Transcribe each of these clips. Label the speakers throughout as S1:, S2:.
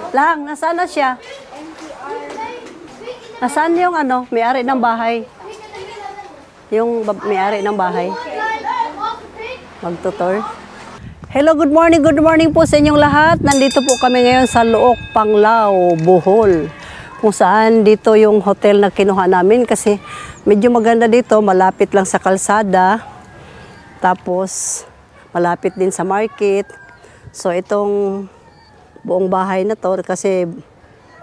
S1: Lang, nasaan na siya? Nasaan yung ano, may-ari ng bahay? Yung may-ari ng bahay. Magtutor. Hello, good morning po sa inyong lahat. Nandito po kami ngayon sa Luok, Panglao, Bohol. Kung saan dito yung hotel na kinuha namin kasi medyo maganda dito, malapit lang sa kalsada. Tapos malapit din sa market. So itong buong bahay na to kasi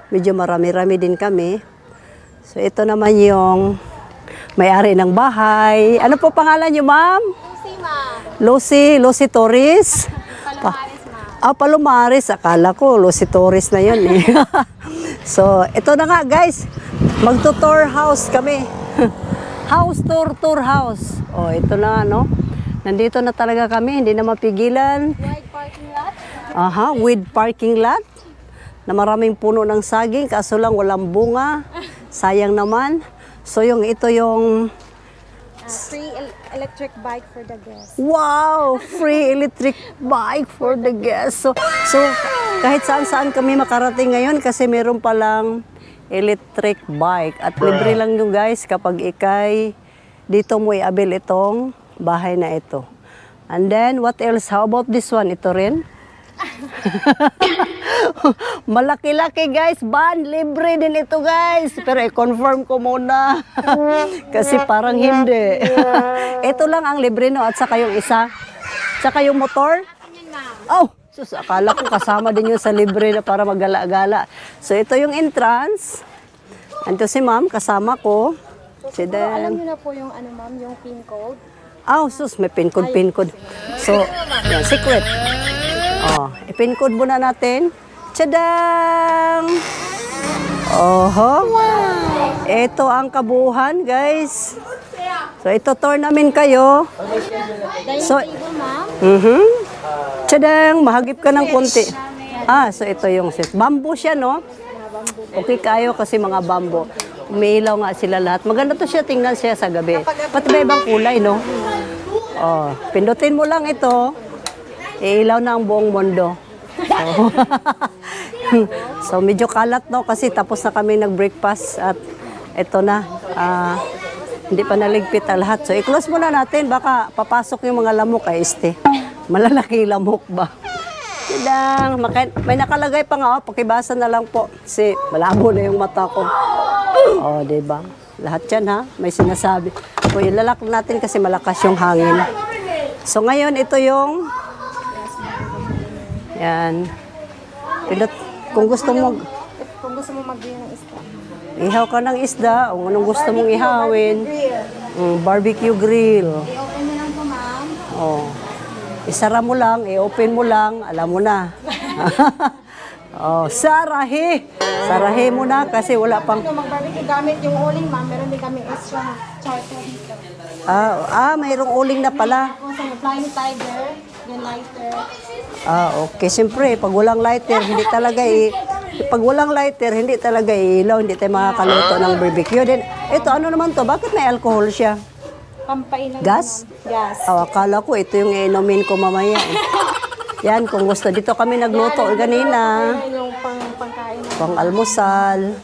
S1: medyo marami-rami din kami. So ito naman yung may-ari ng bahay. Ano po pangalan niyo, ma'am?
S2: Lucy, ma'am.
S1: Lucy Torres.
S2: Palomares, ma'am.
S1: Palomares. Akala ko Lucy Torres na yun eh. So ito na nga guys, magto-tour house kami. House tour house. Oh, ito na no. Nandito na talaga kami, hindi na mapigilan.
S2: Wide parking lot.
S1: Aha, with parking lot na maraming puno ng saging, kaso lang walang bunga. Sayang naman. So ito yung
S2: Free electric bike for the guests.
S1: wow, free electric bike for the guests. So kahit saan kami makarating ngayon kasi meron palang electric bike at libre lang yung guys kapag ikay dito mo i-avail itong bahay na ito. And then what else? How about this one? Ito rin. Malaki-laki guys, van, libre din ito guys. Pero i-confirm ko muna. Kasi parang hindi. Ito lang ang libre no, at saka yung isa. Saka yung motor. Oh, sus, akala ko kasama din yun sa libre na para magala-gala. So ito yung entrance. Ito si ma'am, kasama ko. Si
S2: Alam niyo na po yung ano, ma'am, yung pin code.
S1: Oh, sus, may pin code. So, yan, secret. Oh, i-pin code muna natin. Tadang! Oho. Wow. Ito ang kabuuan, guys. So, ito tour namin kayo. So, tadang! Mahagip ka ng konti. Ah, so ito yung set. Bamboo siya, no? Okay kayo kasi mga bamboo. Umiilaw nga sila lahat. Maganda to siya, tingnan siya sa gabi. Pati ba ibang kulay, no? Oh, pindutin mo lang ito. Iilaw na ang buong mundo. So medyo kalat no kasi tapos na kami nag-breakfast at ito na. Hindi pa naligpit ang lahat. So i-close muna natin. Baka papasok yung mga lamok ay este. Malalaki lamok ba? Tidang. May nakalagay pa nga. Pakibasa na lang po. Kasi malabo na yung mata ko. Oh, diba? Lahat yan ha. May sinasabi. So ilalak natin kasi malakas yung hangin. So ngayon ito yung yan. Kung gusto mo
S2: mag-ihaw ng isda.
S1: Ihaw ka ng isda, o anong gusto mong ihawin. Barbecue grill.
S2: I-open mo lang po, ma'am.
S1: Oh. Isara mo lang, i-open mo lang, alam mo na. Oh, sarahe. Sarahe mo na kasi wala pang
S2: Mag-barbecue gamit yung uling, ma'am. Meron din kami extra charcoal dito.
S1: mayroong uling na pala.
S2: Kung sa Flying Tiger, yung lighter.
S1: Okay. Siyempre, pag walang lighter, hindi talaga ilaw, hindi tayo makakaluto ng barbecue. Then, ito, ano naman to? Bakit may alcohol siya?
S2: Pampainom.
S1: Gas?
S2: Gas.
S1: Akala ko, ito yung inumin ko mamaya. Yan, kung gusto. Dito kami nagluto kanina.
S2: Yung pangkain.
S1: Pang-almusal.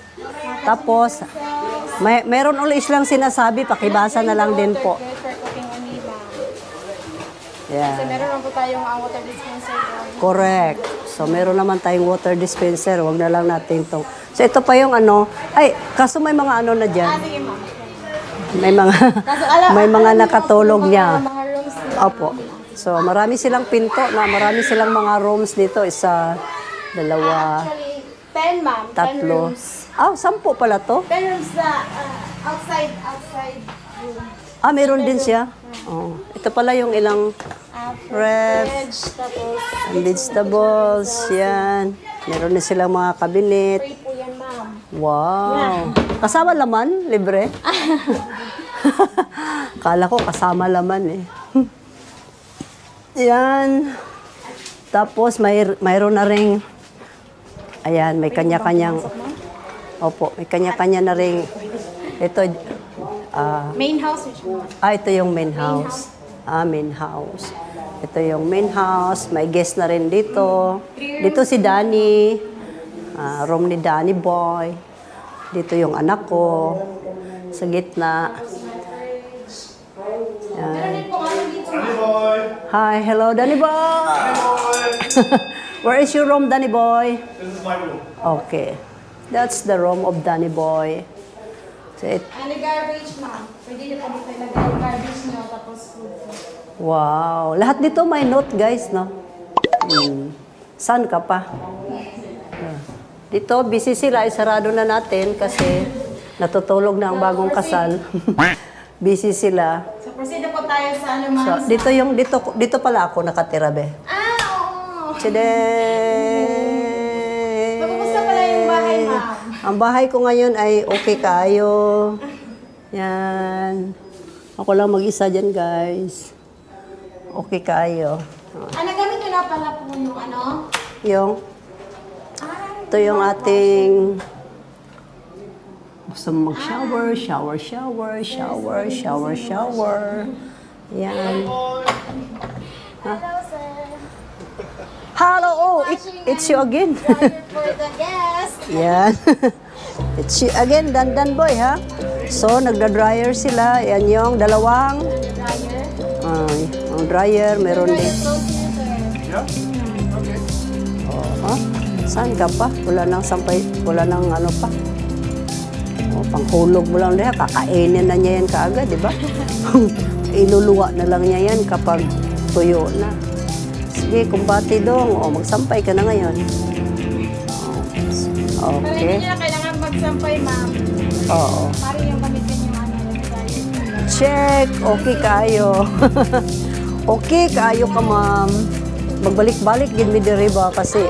S1: Tapos, meron ulit silang sinasabi, pakibasa na lang din po.
S2: For cooking only, ma'am.
S1: Yeah.
S2: Kasi meron lang po tayong water dispenser doon.
S1: Correct. So, meron naman tayong water dispenser. Huwag na lang natin itong. So, ito pa yung ano. Ay, kaso may mga ano na dyan.
S2: Sige, ma'am.
S1: May mga nakatulog niya.
S2: Mga rooms.
S1: Opo. So, marami silang pinto na. Marami silang mga rooms dito. Isa, dalawa,
S2: Actually, 10, ma'am. 10
S1: tatlo.
S2: rooms.
S1: 10 pala to.
S2: 10 rooms na outside room.
S1: Meron din siya. Oh. Ito pala yung ilang ref,
S2: Tapos,
S1: vegetables, yan. Meron na silang mga cabinet.
S2: free po yan, ma'am.
S1: Wow. Kasama laman? Libre? Kala ko kasama laman eh. Yan. Tapos mayroon na ring, ayan, may kanya-kanyang, opo, may kanya-kanya na ring, ito,
S2: Main house siya.
S1: ito yung main house. Main house. Ito yung main house. May guest na rin dito. Dito si Danny. Room ni Danny Boy. Dito yung anak ko. Sa gitna. Yan. Hi, hello, Danny Boy. Where is your room, Danny Boy?
S3: This is my room.
S1: Okay. That's the room of Danny Boy. So
S2: Ano garbage, ma'am? Pwede niyo po dito ilagay yung garbage niyo tapos food.
S1: wow. Lahat dito may note, guys, no? Saan ka pa? Dito, busy sila. Isarado na natin kasi natutulog na ang bagong kasal. Busy sila.
S2: So, proceed na po tayo sa ano, ma'am.
S1: So, dito pala ako nakatira, be.
S2: Oo.
S1: Today!
S2: Magpupusta pala yung bahay, ma'am.
S1: Ang bahay ko ngayon ay okay kayo. Yan. Ako lang mag-isa dyan, guys. Okay kayo.
S2: Ano gamit nyo na pala po yung ano?
S1: Ito yung ating... Gusto mo mag-shower, shower. Yan.
S2: Hello, sir.
S1: Hello! Oh, it's you again.
S2: Dryer for the guest.
S1: Yan. It's you again, Dandan Boy, ha? So, nagda-dryer sila. Yan yung dalawang...
S2: Dryer.
S1: ang dryer, meron
S2: Dryer
S1: din.
S2: close here, sir.
S3: Yeah? Okay.
S1: Oh, saan ka pa? Wala nang sampay, wala nang ano pa. Oh, panghulog mo lang niya, kakainin na niya yan kaagad, di ba? Iluluwa na lang niya yan kapag tuyo na. Sige, kumbati dong. Oh, magsampay ka na ngayon.
S2: Pero hindi
S1: Okay.
S2: nyo na kailangan magsampay, ma'am.
S1: Oo.
S2: Pari yung gamitin yung ano, yung dryer.
S1: Check. Okay kayo. Okay kayo ka, ma'am. Magbalik-balik gid mi diri ba kasi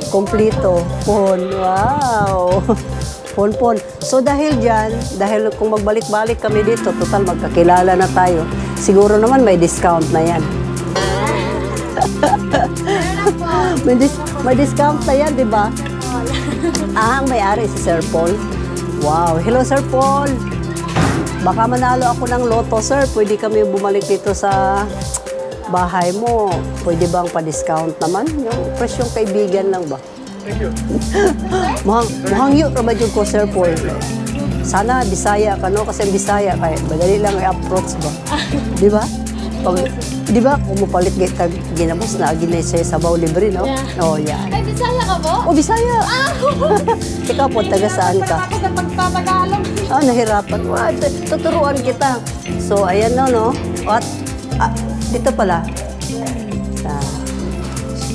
S1: kompleto. Phone. Wow. Phone. So dahil diyan, dahil kung magbalik-balik kami dito, total magkakilala na tayo. Siguro naman may discount na 'yan. may discount na 'yan, 'di ba? Ang may-ari si Sir Paul. Wow. Hello, Sir Paul. Baka manalo ako ng loto, sir. Pwede kami bumalik dito sa bahay mo. Pwede bang pa-discount naman? Yung presyong kaibigan lang ba?
S3: Thank you.
S1: Muhangyo raman yung ko, Sir Paul. Sana Bisaya ka, no? Kasi Bisaya kaya madali lang i-approach ba? Di ba? Di ba? Kung mapalit ginamos na aginay sa sabaw libre, no?
S2: Yeah.
S1: Oh, yan.
S2: Ay, Bisaya ka po?
S1: Oh, Bisaya! Ikaw po, taga saan ka?
S2: Ako sa pagpapatagalog.
S1: Nahirapan. Tuturuan kita. So, ayan na, no? At, dito pala.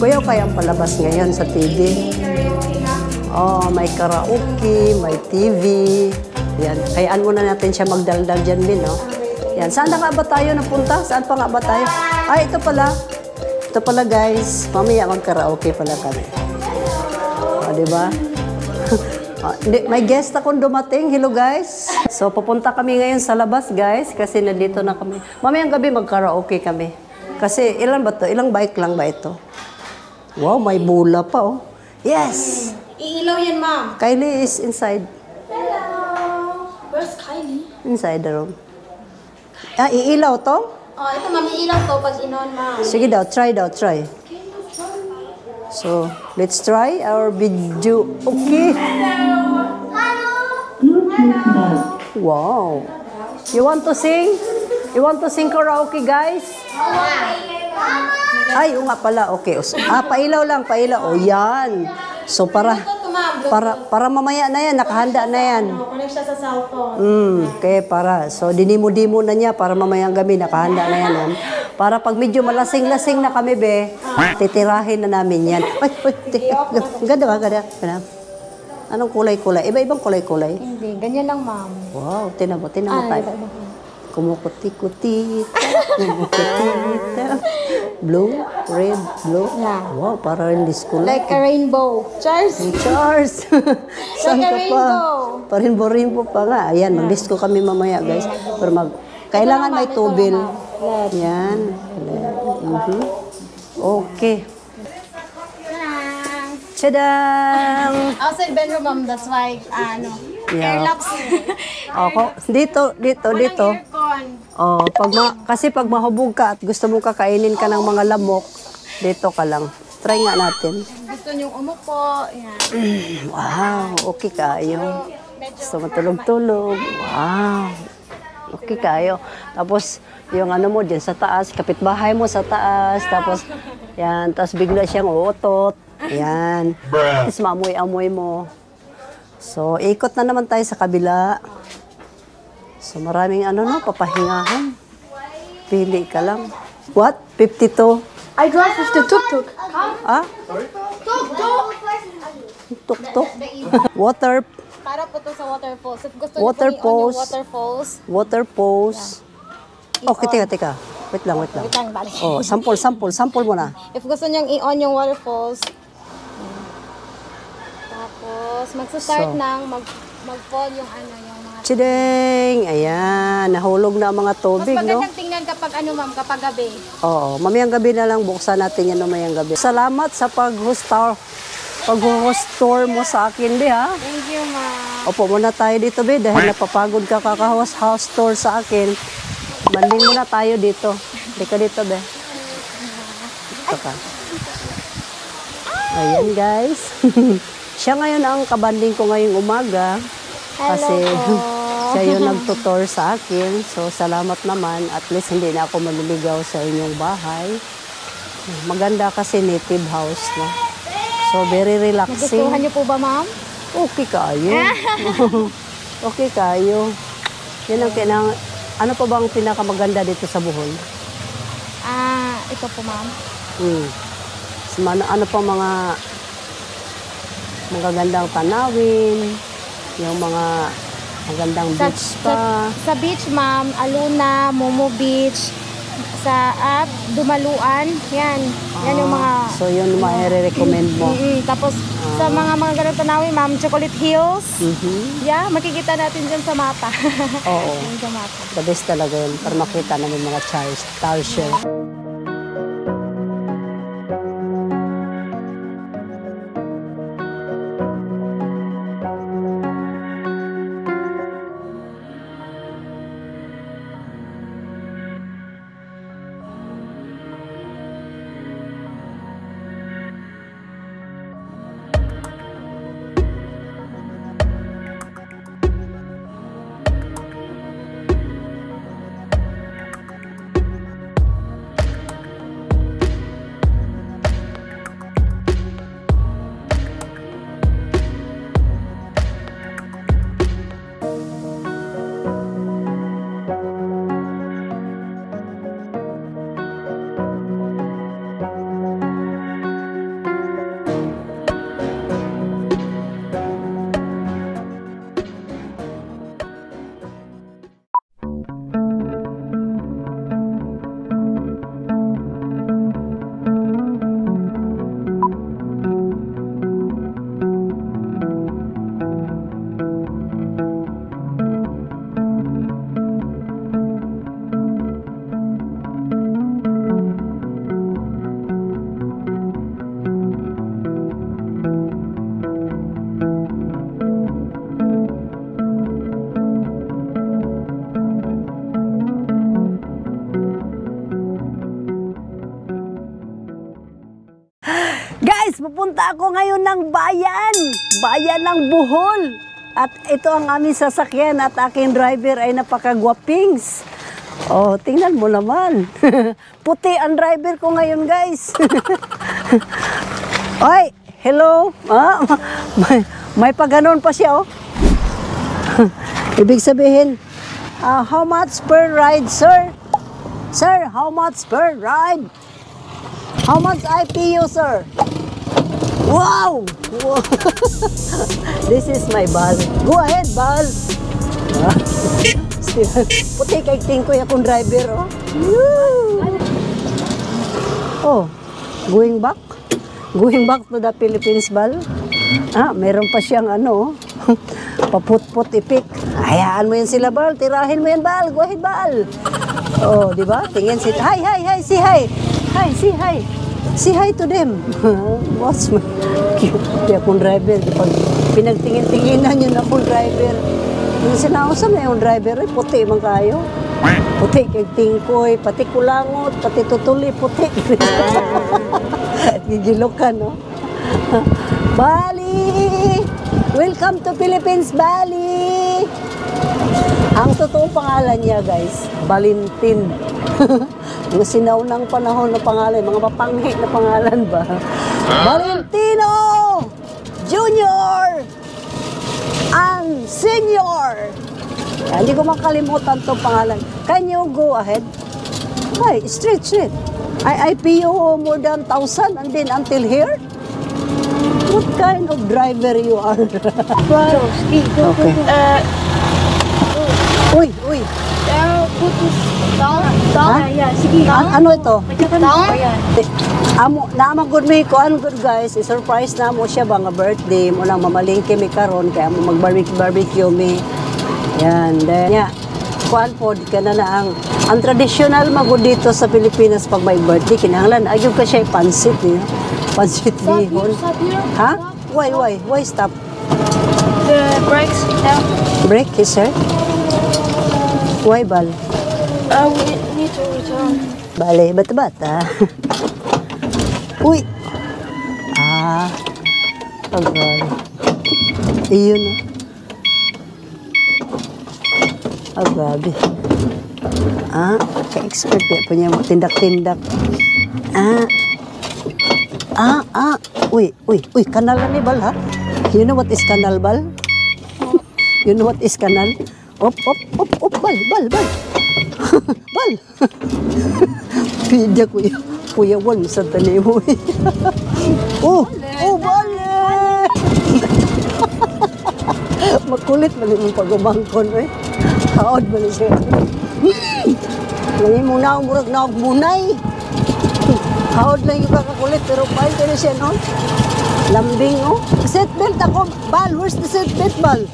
S1: Kuya, kayang palabas ngayon sa TV. Oh, may karaoke, may TV. Yan. Kayaan muna natin siya magdaldal dyan, Bin, no? Yan. Saan na nga ba tayo napunta? Saan pa nga ba tayo? Ay, ito pala. Ito pala, guys. Mamaya mag-karaoke pala kami. Diba? May guest akong dumating. Hello, guys. So, pupunta kami ngayon sa labas, guys, kasi nandito na kami. Mamayang gabi mag-karaoke kami. Kasi, ilan ba to? Ilang bike lang ba ito? Wow, may bula pa, oh. Yes!
S2: Iilaw yan, ma'am.
S1: Kylie is inside.
S2: Hello. Where's Kylie?
S1: Inside the room. Iilaw to?
S2: Oh, ito, ma'am. Iilaw to pag inon, ma'am.
S1: Sige daw, try. So, let's try our video. Okay. Wow. You want to sing? You want to sing karaoke, guys? Ay, oo nga pala. Okay. Pailaw lang, pailaw. O, yan. So, para mamaya na yan, nakahanda na yan.
S2: Connect siya sa cellphone.
S1: Okay, para. So, dinimo-dimo na niya para mamayang gabi, nakahanda na yan. Para pag medyo malasing-lasing na kami, be, titirahin na namin yan. Ay, ganda. Anong kulay-kulay? Iba-ibang kulay-kulay.
S2: Hindi, ganyan lang, ma'am.
S1: Wow, tinan mo tayo. Kumukuti-kuti. Blue, red, blue.
S2: Yeah.
S1: Wow, para rin disco lang.
S2: Like a rainbow. Cheers!
S1: Charles! Saan
S2: Like a
S1: ka pa?
S2: rainbow.
S1: Rainbow pa nga. Ayan, mag-disco kami mamaya, guys. Pero kailangan may tubil. Yan. Okay. Tadang!
S2: Outside bedroom, ma'am. That's why,
S1: Yeah.
S2: airlocks.
S1: Ako, dito.
S2: Walang aircon.
S1: Oh, kasi pag mahubog ka at gusto mo kakainin ka ng mga lamok, dito ka lang. Try nga natin.
S2: Gusto gusto nyong umupo, yan.
S1: Wow, okay kayo. Gusto matulog-tulog. Wow. Okay kayo. Tapos, yung ano mo dyan sa taas, kapitbahay mo sa taas. Tapos, yan. Tapos bigla siyang uutot. Yan. Tapos maamoy-amoy mo. So, ikot na naman tayo sa kabila. So, maraming ano no, papahingahan. Pili ka lang. What? 52?
S2: I drive with the tuk-tuk.
S1: Ah?
S2: Tuk-tuk!
S1: Tuk-tuk? Water
S2: Para po to sa waterfalls. If gusto
S1: Water
S2: niyo pong i-on yung
S1: pose.
S2: waterfalls,
S1: Water pose. Okay, teka. Wait lang.
S2: wait lang, balik.
S1: Oh, sample muna.
S2: If gusto niyong i-on yung waterfalls, tapos magsa-start
S1: So.
S2: ng mag-fall yung ano, yung mga...
S1: Chideng! Ayan, nahulog na ang mga
S2: Mas
S1: tubig, no?
S2: magandang tingnan kapag ano ma'am, kapag gabi.
S1: Oo, mamayang gabi na lang, buksan natin yan mamayang gabi. Salamat sa pag-host tour mo sa akin, Be, ha?
S2: Thank you ma'am.
S1: Opo muna tayo dito, Be, dahil napapagod ka house tour sa akin. Banding muna tayo dito. Hindi ka dito, Be. Dito ka. Ayan, guys. Siya ngayon ang kabanding ko ngayong umaga. Kasi siya yung nagtutor sa akin. So, salamat naman. At least hindi na ako maliligaw sa inyong bahay. Maganda kasi native house, no? So, very relaxing.
S2: Nagustuhan niyo po ba ma'am?
S1: Okay kayo. Okay kayo. Yan ang ano pa bang pinakamaganda dito sa Bohol?
S2: Ito po ma'am.
S1: Ano pa mga magagandang tanawin, yung mga magandang beach pa.
S2: Sa beach ma'am, Aluna, Momo Beach, sa Dumaluan, yan. Yan yung mga...
S1: So, yun ma-recommend mo.
S2: Tapos sa mga ganang tanawin ma'am, Chocolate Hills. Yeah, makikita natin dyan sa mapa.
S1: Oo.
S2: Yan sa mapa.
S1: The best talaga yun para makita namin mga star shell. Guys, pupunta ako ngayon ng bayan. Bayan ng Bohol. At ito ang aming sasakyan at aking driver ay napakagwapings. Oh, tingnan mo naman. Puti ang driver ko ngayon, guys. Oy, hello. May paganon pa siya, oh. Ibig sabihin, how much per ride, sir? Sir, how much per ride? How much I pay you, sir? Wow! This is my ball. Go ahead, ball. Puti kay tingko akong driver, oh. Woo! Oh, going back? Going back to the Philippines, ball? Meron pa siyang ano, paput-put ipik. Hayaan mo yan sila, ball. Tirahin mo yan, ball. Go ahead, ball. Oh, di ba? Tingin si... Hi, hi, hi, say hi. Hi, say hi. Say hi to them. What's my... Cute akong driver. Pag pinagtingin-tinginan yun akong driver. Yung sinausan na yung driver, puti man kayo. Puti kay tingkoy, pati kulangot, pati tutuli, puti. Gigilokan, no? Bali! Welcome to Philippines, Bali! Ang totoong pangalan niya, guys, Valentin. Yung sinaunang panahon na pangalan, mga mapanghi na pangalan ba? Valentino Junior and Senior. Hindi ko makalimutan itong pangalan. Can you go ahead? Ay, straight. I pay you more than 1,000 and then until here? What kind of driver you are? Okay. Uy.
S2: Down. Yeah, sige.
S1: Ano ito?
S2: Down.
S1: Naamang good may ko, good guys, i-surprise na mo siya ba nga birthday mo lang mamalingke mi karon kaya mo mag-barbecue mi. Yan, then, kuan po, di ka na ang traditional magod dito sa Pilipinas pag may birthday, kinahanglan, ayun ka siya pansit niya. Pansit bihon. Ha? Why stop?
S2: The brakes down.
S1: Break, yes sir? Why, Bal?
S2: We need to return.
S1: Bale, bata-bata. Uy! Agad. Iyon o. Agabi. Ka-expert ya po niya mo. Tindak-tindak. Uy, kanal na ni Bal, ha? You know what is kanal, Bal? You know what is kanal? Op, Bal. Bal! Pidya, kuya Wal, sa tani mo. Bale! Makulit man yung pagumangkon, eh. Kaod man siya. Ngayon muna ang murag na munay. Kaod lang yung kakakulit, pero pahin ka na siya, no? Lambing, oh. Seatbelt ako. Bal, where's the seatbelt, Bal?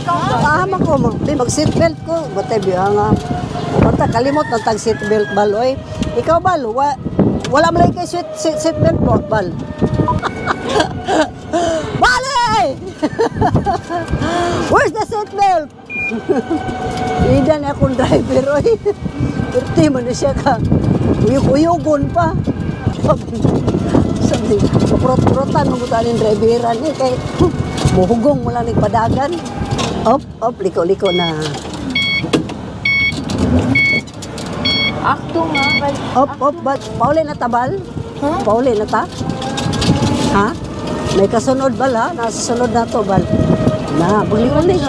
S1: Ahama ko, mag-seatbelt ko. Batay, bihanga. Bata, kalimot na tag-seatbelt, Bal, oy. Ikaw, Bal, wala malay kay seatbelt po, Bal. Bali! Where's the seatbelt? Ida na akong driver, oy. Perti mo na siya ka. Uyog-uyogon pa. Sabi, maprot-protan, magutanin driveran eh. Kaya, muhugong mo lang nagpadagan. Op, liko-liko na.
S2: Akto nga.
S1: Op, pauli na tabal?
S2: Huh?
S1: Pauli na ta? Ha? May kasunod, Bal, ha? Nasa sunod na to, Bal. Na, buli-uli.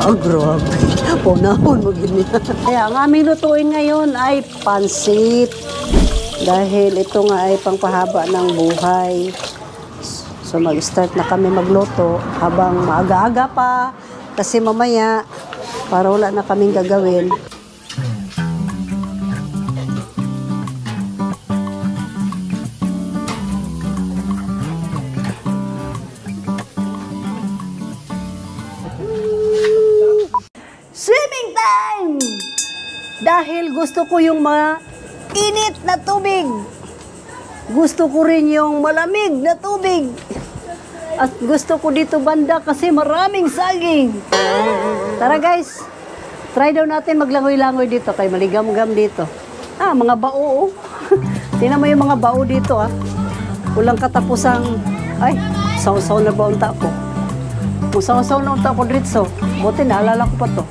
S1: Grabe. Punahon mo gini. Kaya ang aming lutuin ngayon ay pansit. Dahil ito nga ay pangpahaba ng buhay. So mag-start na kami magluto habang maaga-aga pa. Kasi mamaya, para wala na kaming gagawin. Swimming time! Dahil gusto ko yung mainit na tubig. Gusto ko rin yung malamig na tubig. At gusto ko dito banda kasi maraming saging. Tara guys, try daw natin maglangoy-langoy dito kay maligam-gam dito. Mga bao. Tingnan mo yung mga bao dito Walang katapusang, saw-saw na ba unta ko? Kung saw-saw na unta ko dito, buti naalala ko pa to.